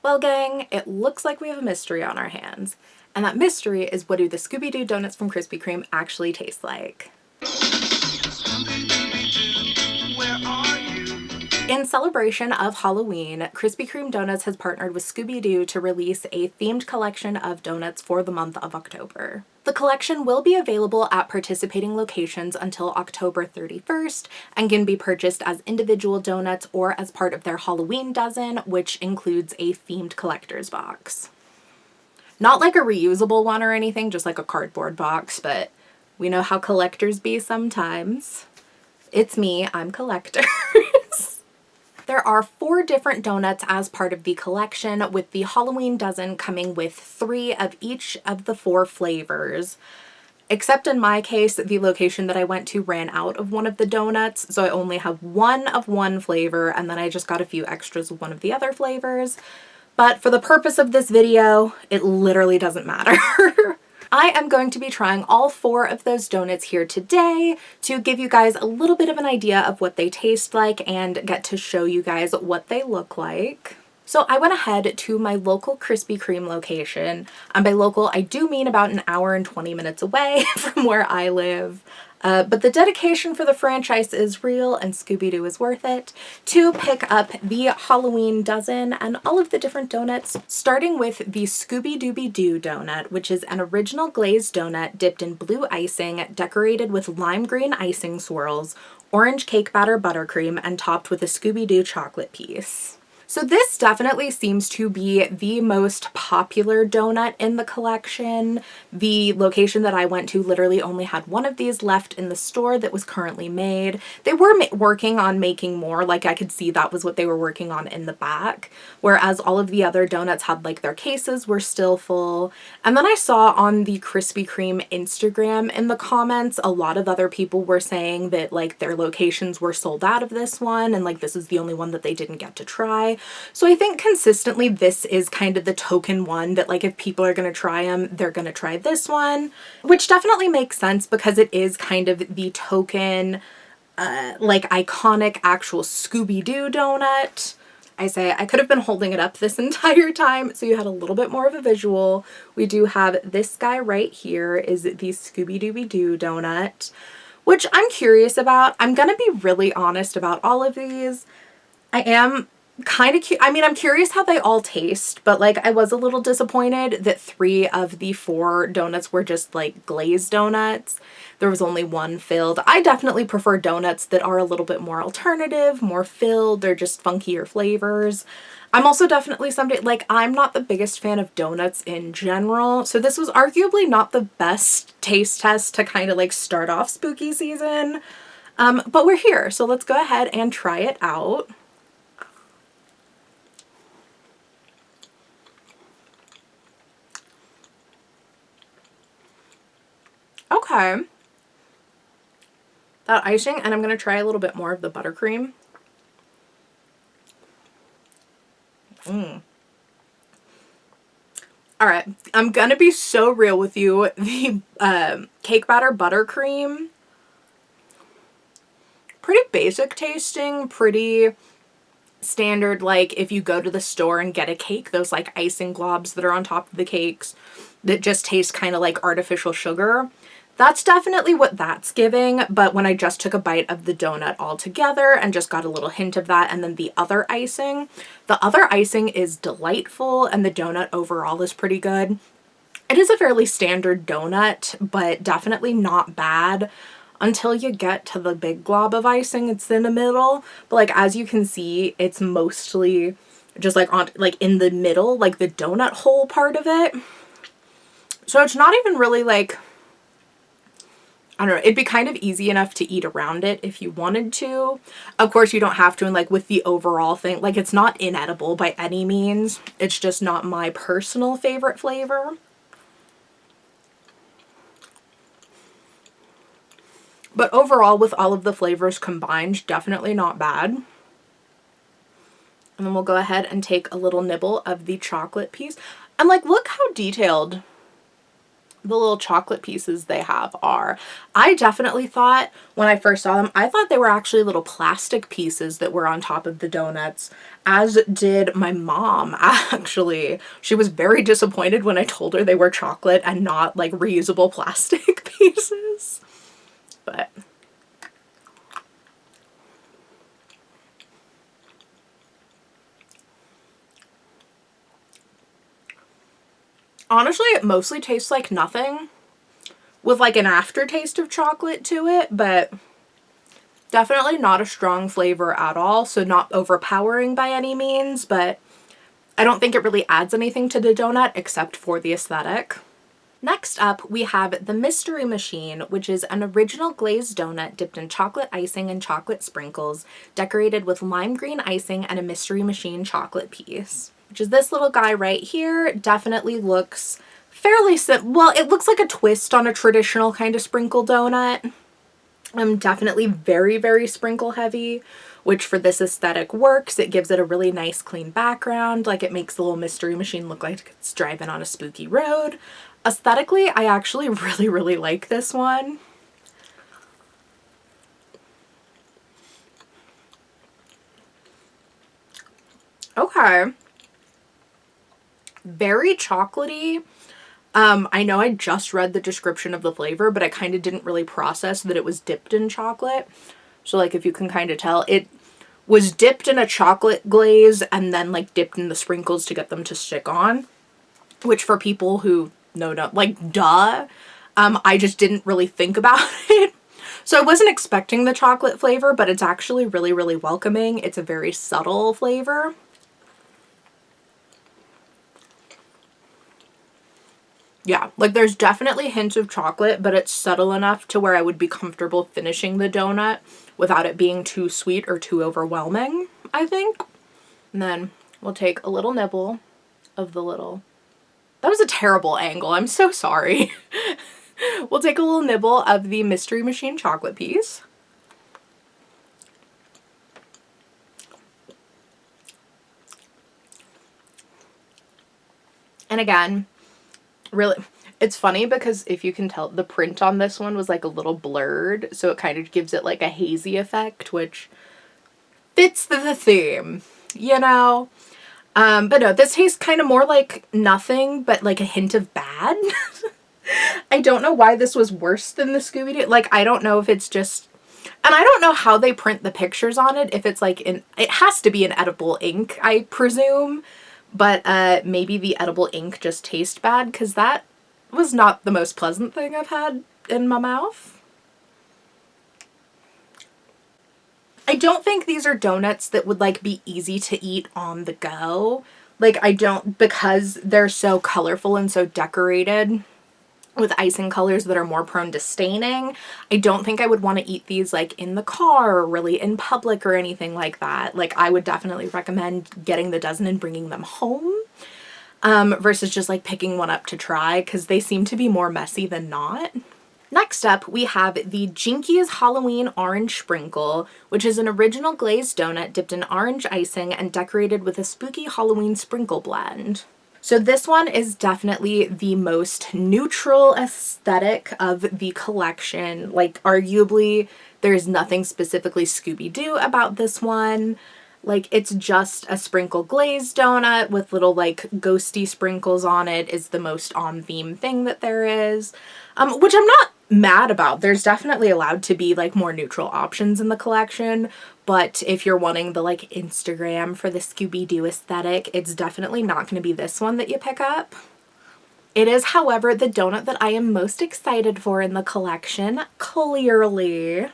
Well, gang, it looks like we have a mystery on our hands. And that mystery is, what do the Scooby-Doo donuts from Krispy Kreme actually taste like? In celebration of Halloween, Krispy Kreme Doughnuts has partnered with Scooby-Doo to release a themed collection of donuts for the month of October. The collection will be available at participating locations until October 31st and can be purchased as individual donuts or as part of their Halloween Dozen, which includes a themed collector's box. Not like a reusable one or anything, just like a cardboard box, but we know how collectors be sometimes. It's me, I'm collectors. There are 4 different donuts as part of the collection, with the Halloween Dozen coming with 3 of each of the 4 flavors. Except in my case, the location that I went to ran out of one of the donuts, so I only have one of one flavor, and then I just got a few extras of one of the other flavors. But for the purpose of this video, it literally doesn't matter. I am going to be trying all 4 of those donuts here today to give you guys a little bit of an idea of what they taste like and get to show you guys what they look like. So I went ahead to my local Krispy Kreme location. By local, I do mean about an hour and 20 minutes away from where I live. But the dedication for the franchise is real, and Scooby-Doo is worth it, to pick up the Halloween Dozen and all of the different donuts, starting with the Scooby Dooby-Doo donut, which is an original glazed donut dipped in blue icing, decorated with lime green icing swirls, orange cake batter buttercream, and topped with a Scooby-Doo chocolate piece. So this definitely seems to be the most popular donut in the collection. The location that I went to literally only had one of these left in the store that was currently made. They were working on making more, like I could see that was what they were working on in the back, whereas all of the other donuts had like their cases were still full. And then I saw on the Krispy Kreme Instagram in the comments, a lot of other people were saying that like their locations were sold out of this one and like this is the only one that they didn't get to try. So I think consistently this is kind of the token one that like if people are going to try them, they're going to try this one, which definitely makes sense because it is kind of the token, like iconic actual Scooby-Doo donut. I say I could have been holding it up this entire time so you had a little bit more of a visual. We do have this guy right here is the Scooby Dooby-Doo donut, which I'm curious about. I'm going to be really honest about all of these. I am kind of I'm curious how they all taste, but like I was a little disappointed that 3 of the 4 donuts were just like glazed donuts. There was only one filled. I definitely prefer donuts that are a little bit more alternative, more filled, or just funkier flavors. I'm also definitely somebody, like I'm not the biggest fan of donuts in general, so this was arguably not the best taste test to kind of like start off spooky season. But we're here, so let's go ahead and try it out. Okay. That icing, and I'm going to try a little bit more of the buttercream. Alright, I'm going to be so real with you. The cake batter buttercream, pretty basic tasting, pretty standard, like if you go to the store and get a cake, those like icing globs that are on top of the cakes that just taste kind of like artificial sugar. That's definitely what that's giving, but when I just took a bite of the donut all together and just got a little hint of that, and then the other icing is delightful, and the donut overall is pretty good. It is a fairly standard donut, but definitely not bad until you get to the big glob of icing. It's in the middle, but like as you can see, it's mostly just like on like in the middle, like the donut hole part of it. So it's not even really like, I don't know, it'd be kind of easy enough to eat around it if you wanted to. Of course, you don't have to, and like with the overall thing, like it's not inedible by any means. It's just not my personal favorite flavor. But overall, with all of the flavors combined, definitely not bad. And then we'll go ahead and take a little nibble of the chocolate piece. And like, look how detailed the little chocolate pieces they have are. I definitely thought when I first saw them, I thought they were actually little plastic pieces that were on top of the donuts, as did my mom actually. She was very disappointed when I told her they were chocolate and not like reusable plastic pieces. But honestly, it mostly tastes like nothing with like an aftertaste of chocolate to it, but definitely not a strong flavor at all, so not overpowering by any means, but I don't think it really adds anything to the donut except for the aesthetic. Next up, we have the Mystery Machine, which is an original glazed donut dipped in chocolate icing and chocolate sprinkles, decorated with lime green icing and a Mystery Machine chocolate piece. Which is this little guy right here. Definitely looks fairly simple. Well, it looks like a twist on a traditional kind of sprinkle donut. Definitely very, very sprinkle heavy, which for this aesthetic works. It gives it a really nice clean background. Like, it makes the little Mystery Machine look like it's driving on a spooky road. Aesthetically, I actually really, really like this one. Okay. Very chocolatey. I know I just read the description of the flavor, but I kind of didn't really process that it was dipped in chocolate. So like, if you can kind of tell, it was dipped in a chocolate glaze and then like dipped in the sprinkles to get them to stick on, which for people who know, like, duh, I just didn't really think about it. So I wasn't expecting the chocolate flavor, but it's actually really, really welcoming. It's a very subtle flavor. Yeah, like there's definitely hints of chocolate, but it's subtle enough to where I would be comfortable finishing the donut without it being too sweet or too overwhelming, I think. And then we'll take a little nibble of the little... That was a terrible angle. I'm so sorry. We'll take a little nibble of the Mystery Machine chocolate piece. And again, really, it's funny because if you can tell, the print on this one was like a little blurred, so it kind of gives it like a hazy effect, which fits the theme, you know? But no, this tastes kind of more like nothing, but like a hint of bad. I don't know why this was worse than the Scooby-Doo. Like, I don't know if it's just... And I don't know how they print the pictures on it, if it's like in... It has to be an edible ink, I presume. But maybe the edible ink just tastes bad, because that was not the most pleasant thing I've had in my mouth. I don't think these are donuts that would like be easy to eat on the go. Like, I don't, because they're so colorful and so decorated with icing colors that are more prone to staining, I don't think I would want to eat these like in the car or really in public or anything like that. Like, I would definitely recommend getting the dozen and bringing them home versus just like picking one up to try, because they seem to be more messy than not. Next up, we have the Jinkies Halloween Orange Sprinkle, which is an original glazed donut dipped in orange icing and decorated with a spooky Halloween sprinkle blend. So this one is definitely the most neutral aesthetic of the collection. Like, arguably, there's nothing specifically Scooby-Doo about this one. Like, it's just a sprinkle glazed donut with little, like, ghosty sprinkles on it is the most on-theme thing that there is. Which I'm not mad about. There's definitely allowed to be, like, more neutral options in the collection. But if you're wanting the, like, Instagram for the Scooby-Doo aesthetic, it's definitely not going to be this one that you pick up. It is, however, the donut that I am most excited for in the collection, clearly.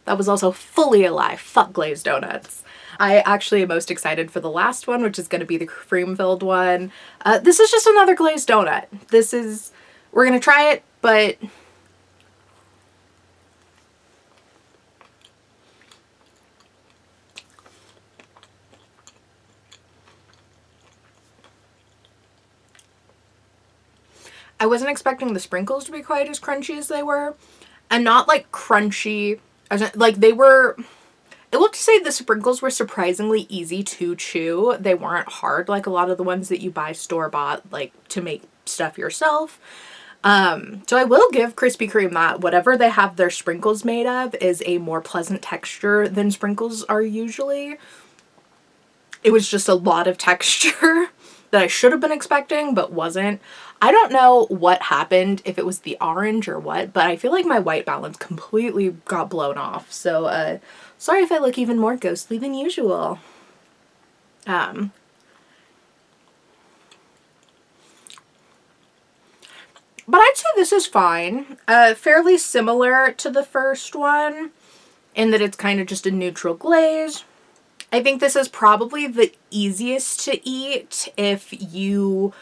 That was also fully a lie. Fuck glazed donuts. I actually am most excited for the last one, which is going to be the cream-filled one. This is just another glazed donut. This is... We're going to try it, but... I wasn't expecting the sprinkles to be quite as crunchy as they were. And not like crunchy, like they were... I will say the sprinkles were surprisingly easy to chew. They weren't hard like a lot of the ones that you buy store-bought, like to make stuff yourself. So I will give Krispy Kreme that. Whatever they have their sprinkles made of is a more pleasant texture than sprinkles are usually. It was just a lot of texture that I should have been expecting but wasn't. I don't know what happened, if it was the orange or what, but I feel like my white balance completely got blown off. So sorry if I look even more ghostly than usual. But I'd say this is fine. Fairly similar to the first one in that it's kind of just a neutral glaze. I think this is probably the easiest to eat if you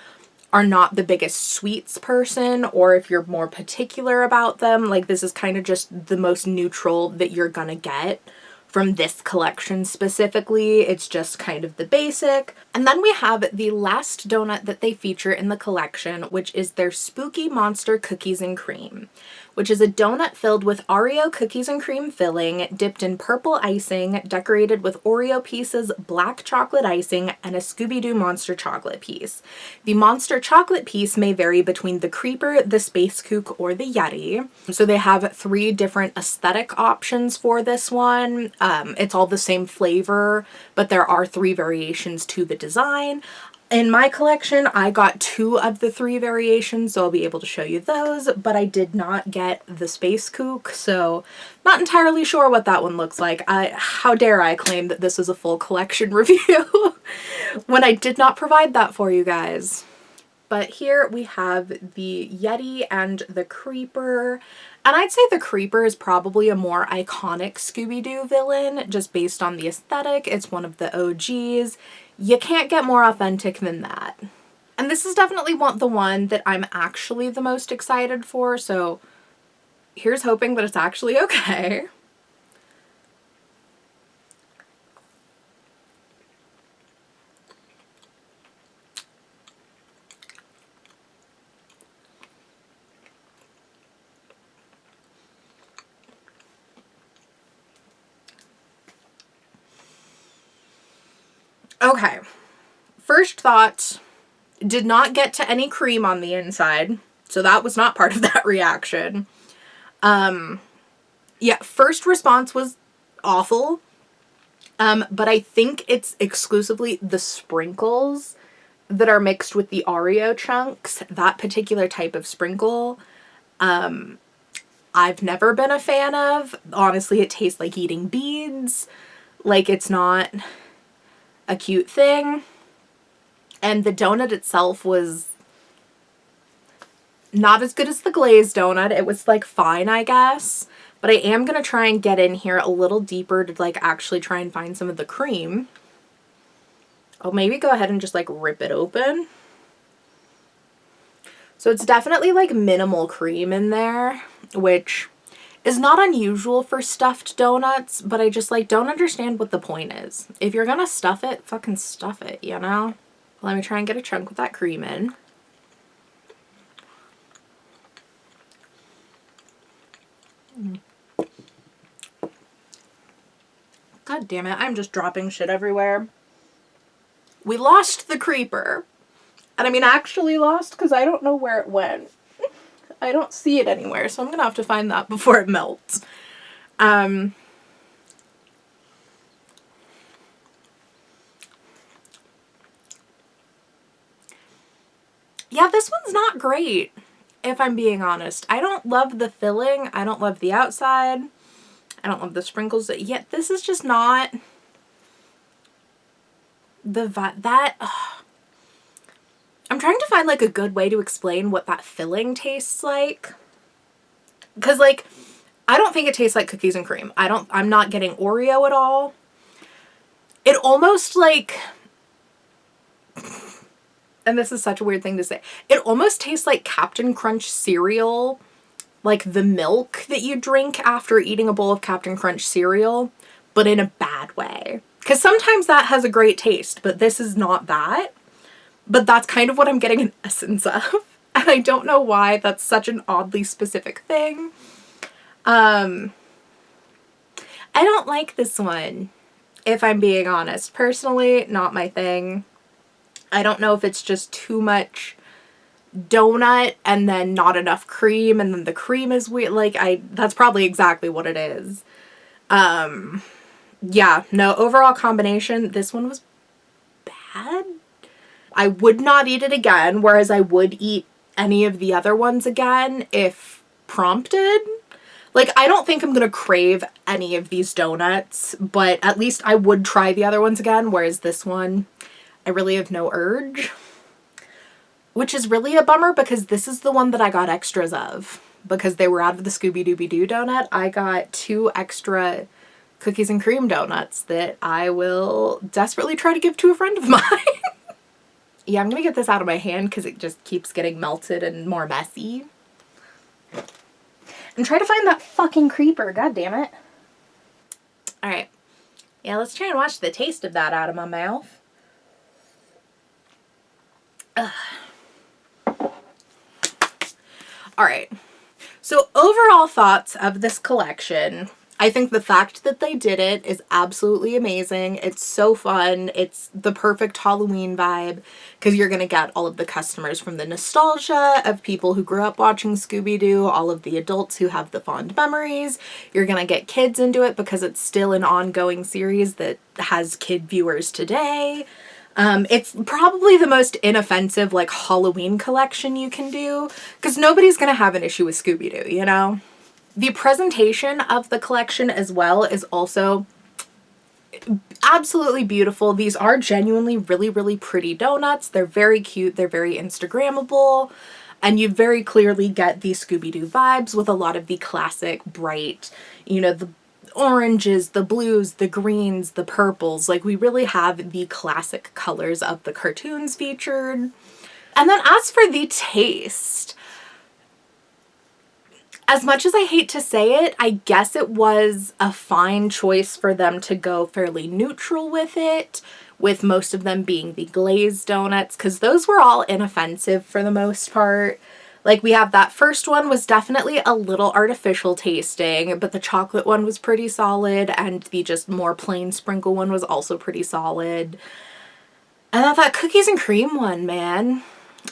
are not the biggest sweets person, or if you're more particular about them. Like, this is kind of just the most neutral that you're gonna get from this collection specifically. It's just kind of the basic. And then we have the last donut that they feature in the collection, which is their Spooky Monster Cookies and Cream, which is a donut filled with Oreo cookies and cream filling, dipped in purple icing, decorated with Oreo pieces, black chocolate icing, and a Scooby-Doo monster chocolate piece. The monster chocolate piece may vary between the Creeper, the Space Kook, or the Yeti. So they have 3 different aesthetic options for this one. It's all the same flavor, but there are 3 variations to the design. In my collection, I got 2 of the 3 variations, so I'll be able to show you those, but I did not get the Space Kook, so not entirely sure what that one looks like. How dare I claim that this is a full collection review when I did not provide that for you guys. But here we have the Yeti and the Creeper. And I'd say the Creeper is probably a more iconic Scooby-Doo villain, just based on the aesthetic. It's one of the OGs. You can't get more authentic than that. And this is definitely the one that I'm actually the most excited for, so here's hoping that it's actually okay. Okay, first thoughts, did not get to any cream on the inside, so that was not part of that reaction. Yeah, first response was awful, but I think it's exclusively the sprinkles that are mixed with the Oreo chunks. That particular type of sprinkle, I've never been a fan of. Honestly, it tastes like eating beads. Like, it's not a cute thing. And the donut itself was not as good as the glazed donut. It was like fine, I guess. But I am going to try and get in here a little deeper to like actually try and find some of the cream. I'll maybe go ahead and just like rip it open. So it's definitely like minimal cream in there, which is not unusual for stuffed donuts, but I just like don't understand what the point is. If you're gonna stuff it, fucking stuff it, you know? Let me try and get a chunk with that cream in. God damn it, I'm just dropping shit everywhere. We lost the Creeper. And I mean actually lost, because I don't know where it went. I don't see it anywhere, so I'm gonna have to find that before it melts. Yeah, this one's not great, if I'm being honest. I don't love the filling. I don't love the outside. I don't love the sprinkles. Yet this is just not I'm trying to find like a good way to explain what that filling tastes like. Because like, I don't think it tastes like cookies and cream. I'm not getting Oreo at all. It almost like, and this is such a weird thing to say, it almost tastes like Captain Crunch cereal, like the milk that you drink after eating a bowl of Captain Crunch cereal, but in a bad way. Because sometimes that has a great taste, but this is not that. But that's kind of what I'm getting an essence of. And I don't know why that's such an oddly specific thing. I don't like this one, if I'm being honest. Personally, not my thing. I don't know if it's just too much donut and then not enough cream, and then the cream is weird. Like, that's probably exactly what it is. Yeah, no, overall combination, this one was bad. I would not eat it again, whereas I would eat any of the other ones again if prompted. Like, I don't think I'm gonna crave any of these donuts, but at least I would try the other ones again, whereas this one, I really have no urge. Which is really a bummer because this is the one that I got extras of. Because they were out of the Scooby Dooby-Doo donut, I got 2 extra cookies and cream donuts that I will desperately try to give to a friend of mine. Yeah, I'm gonna get this out of my hand because it just keeps getting melted and more messy. And try to find that fucking creeper, god damn it. Alright. Yeah, let's try and watch the taste of that out of my mouth. Alright. So overall thoughts of this collection. I think the fact that they did it is absolutely amazing. It's so fun. It's the perfect Halloween vibe because you're going to get all of the customers from the nostalgia of people who grew up watching Scooby-Doo, all of the adults who have the fond memories. You're going to get kids into it because it's still an ongoing series that has kid viewers today. It's probably the most inoffensive, like, Halloween collection you can do because nobody's going to have an issue with Scooby-Doo, you know? The presentation of the collection as well is also absolutely beautiful. These are genuinely really, really pretty donuts. They're very cute. They're very Instagrammable. And you very clearly get the Scooby-Doo vibes with a lot of the classic bright, you know, the oranges, the blues, the greens, the purples. Like, we really have the classic colors of the cartoons featured. And then as for the taste, as much as I hate to say it, I guess it was a fine choice for them to go fairly neutral with it, with most of them being the glazed donuts, because those were all inoffensive for the most part. Like, we have that first one was definitely a little artificial tasting, but the chocolate one was pretty solid, and the just more plain sprinkle one was also pretty solid. And then that cookies and cream one, man,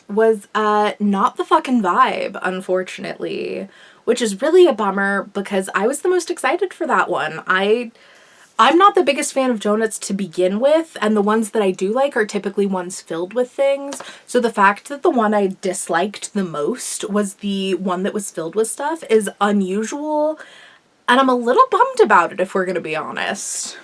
was not the fucking vibe, unfortunately. Which is really a bummer because I was the most excited for that one. I'm not the biggest fan of donuts to begin with, and the ones that I do like are typically ones filled with things. So the fact that the one I disliked the most was the one that was filled with stuff is unusual, and I'm a little bummed about it if we're gonna be honest.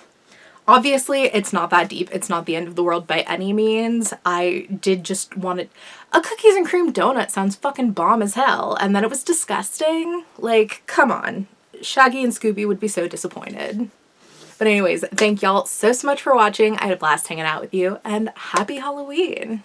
Obviously, it's not that deep. It's not the end of the world by any means. I did just want it. A cookies and cream donut sounds fucking bomb as hell. And then it was disgusting. Like, come on. Shaggy and Scooby would be so disappointed. But anyways, thank y'all so much for watching. I had a blast hanging out with you. And happy Halloween!